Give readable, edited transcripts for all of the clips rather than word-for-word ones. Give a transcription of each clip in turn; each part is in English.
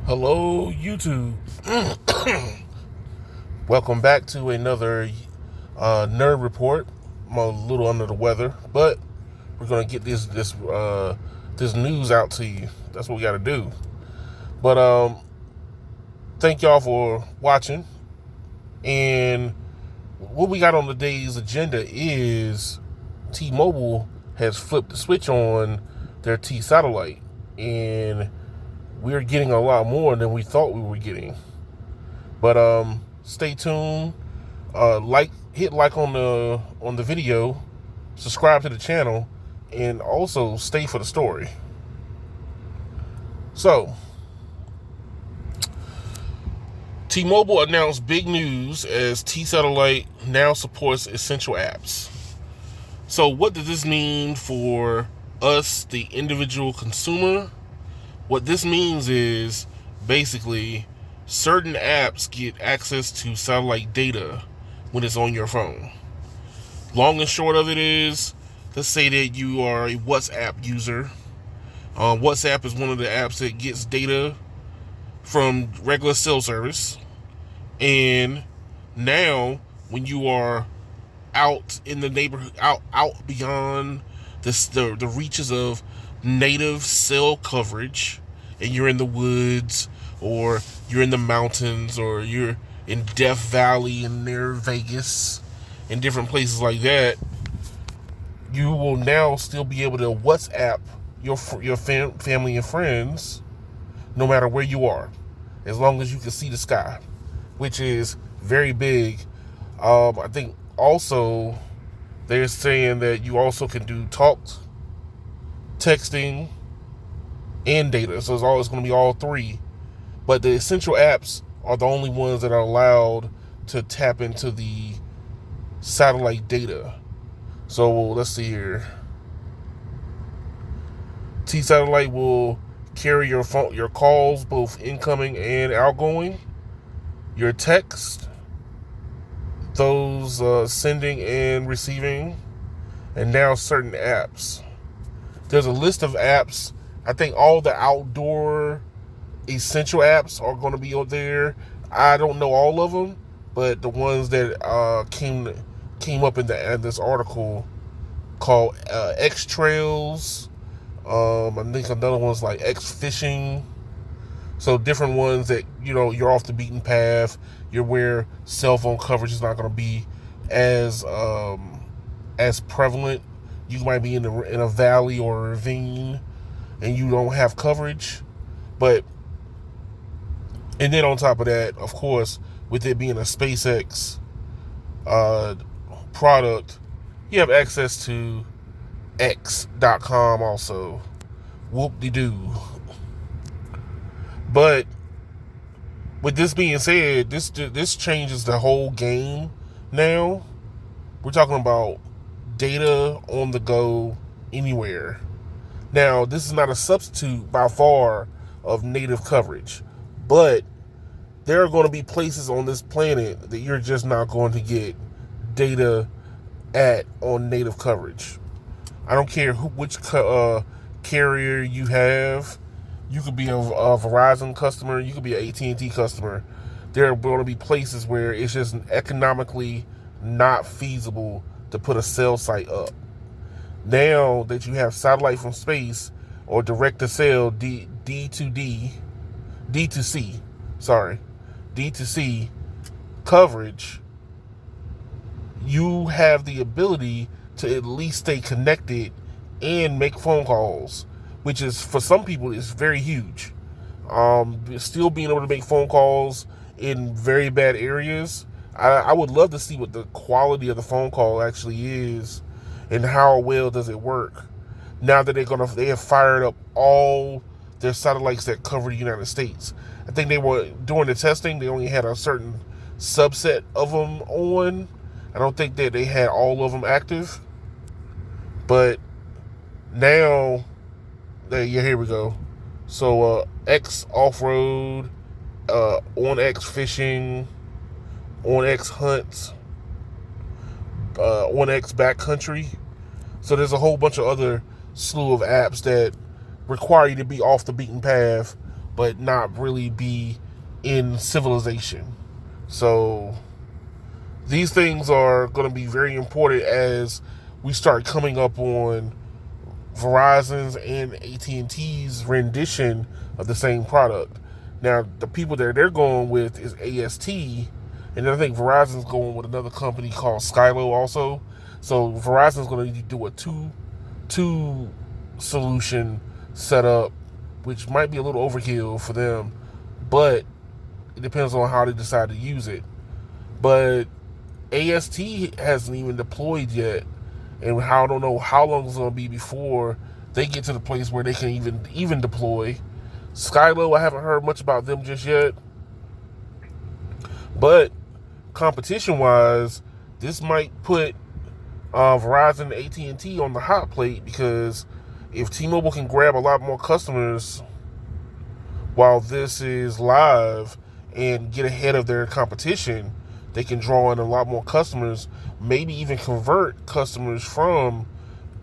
Hello, YouTube. Welcome back to another nerd report. I'm a little under the weather, but we're gonna get this news out to you. That's what we got to do. But thank y'all for watching. And what we got on today's agenda is T-Mobile has flipped the switch on their T satellite, and we're getting a lot more than we thought we were getting. But stay tuned. Hit like on the video, subscribe to the channel, and also stay for the story. So, T-Mobile announced big news as T-Satellite now supports essential apps. So what does this mean for us, the individual consumer? What this means is basically certain apps get access to satellite data when it's on your phone. Long and short of it is, let's say that you are a WhatsApp user. WhatsApp is one of the apps that gets data from regular cell service. And now when you are out in the neighborhood, out beyond the reaches of native cell coverage, and you're in the woods, or you're in the mountains, or you're in Death Valley and near Vegas and different places like that, you will now still be able to WhatsApp your family and friends no matter where you are, as long as you can see the sky, which is very big. I think also they're saying that you also can do talk, texting, and data. So it's always going to be all three. But the essential apps are the only ones that are allowed to tap into the satellite data. So let's see here. T-Satellite will carry your phone, your calls, both incoming and outgoing, your text, those sending and receiving, and now certain apps. There's a list of apps. I think all the outdoor essential apps are going to be on there. I don't know all of them, but the ones that came up in this article called X Trails. I think another one's like X Fishing. So different ones that, you're off the beaten path. You're where cell phone coverage is not going to be as prevalent. You might be in a valley or a ravine, and you don't have coverage. And then on top of that, of course, with it being a SpaceX product, you have access to X.com also. Whoop-de-doo. But with this being said, this changes the whole game now. We're talking about data on the go anywhere. Now, this is not a substitute by far of native coverage, but there are going to be places on this planet that you're just not going to get data on native coverage. I don't care which carrier you have. You could be a Verizon customer. You could be an AT&T customer. There are going to be places where it's just economically not feasible to put a cell site up. Now that you have satellite from space or direct-to-cell D2C coverage, you have the ability to at least stay connected and make phone calls, which is, for some people, is very huge. Still being able to make phone calls in very bad areas. I would love to see what the quality of the phone call actually is and how well does it work. Now that they have fired up all their satellites that cover the United States. I think they were doing the testing. They only had a certain subset of them on. I don't think that they had all of them active. But now, here we go. So X Off-Road, on X Fishing, on X Hunts, on X Backcountry. So there's a whole bunch of other slew of apps that require you to be off the beaten path but not really be in civilization. So these things are going to be very important as we start coming up on Verizon's and AT&T's rendition of the same product. Now, the people that they're going with is AST, and then I think Verizon's going with another company called Skylo also. So Verizon's going to do a two solution setup, which might be a little overkill for them, but it depends on how they decide to use it. But AST hasn't even deployed yet, and I don't know how long it's going to be before they get to the place where they can even deploy. Skylo, I haven't heard much about them just yet, but competition-wise, this might put Verizon and AT&T on the hot plate, because if T-Mobile can grab a lot more customers while this is live and get ahead of their competition, they can draw in a lot more customers, maybe even convert customers from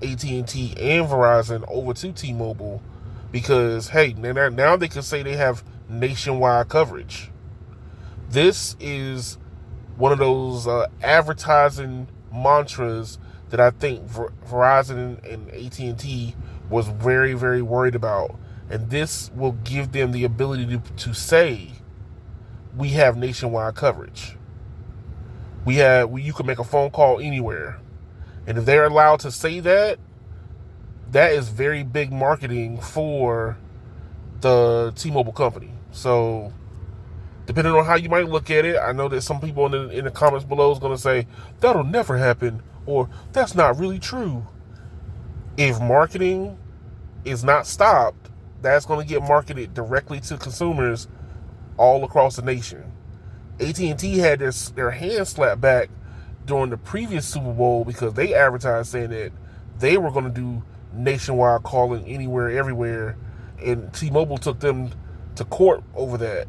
AT&T and Verizon over to T-Mobile, because, hey, now they can say they have nationwide coverage. This is one of those advertising mantras that I think Verizon and AT&T was very, very worried about. And this will give them the ability to say, we have nationwide coverage. You can make a phone call anywhere. And if they're allowed to say that, that is very big marketing for the T-Mobile company. So, depending on how you might look at it, I know that some people in the comments below is going to say, that'll never happen, or that's not really true. If marketing is not stopped, that's going to get marketed directly to consumers all across the nation. AT&T had their hands slapped back during the previous Super Bowl because they advertised saying that they were going to do nationwide calling anywhere, everywhere, and T-Mobile took them to court over that,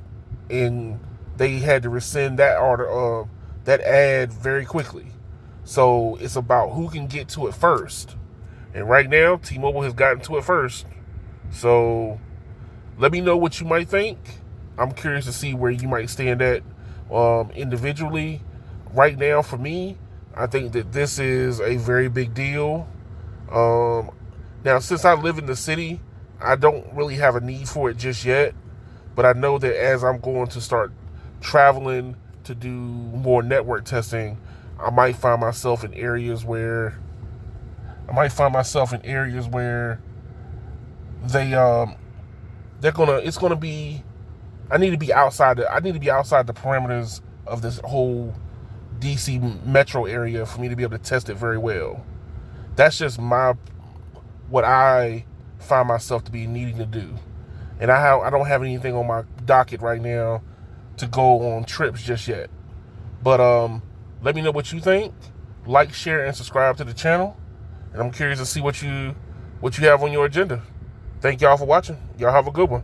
and they had to rescind that order, that ad very quickly. So it's about who can get to it first, and right now T-Mobile has gotten to it first. So let me know what you might think. I'm curious to see where you might stand at individually. Right now, for me, I think that this is a very big deal. Now, since I live in the city, I don't really have a need for it just yet. But I know that as I'm going to start traveling to do more network testing, I might find myself in areas where I need to be outside the parameters of this whole DC metro area for me to be able to test it very well. That's just what I find myself to be needing to do. And I don't have anything on my docket right now to go on trips just yet. But let me know what you think. Like, share, and subscribe to the channel. And I'm curious to see what you have on your agenda. Thank y'all for watching. Y'all have a good one.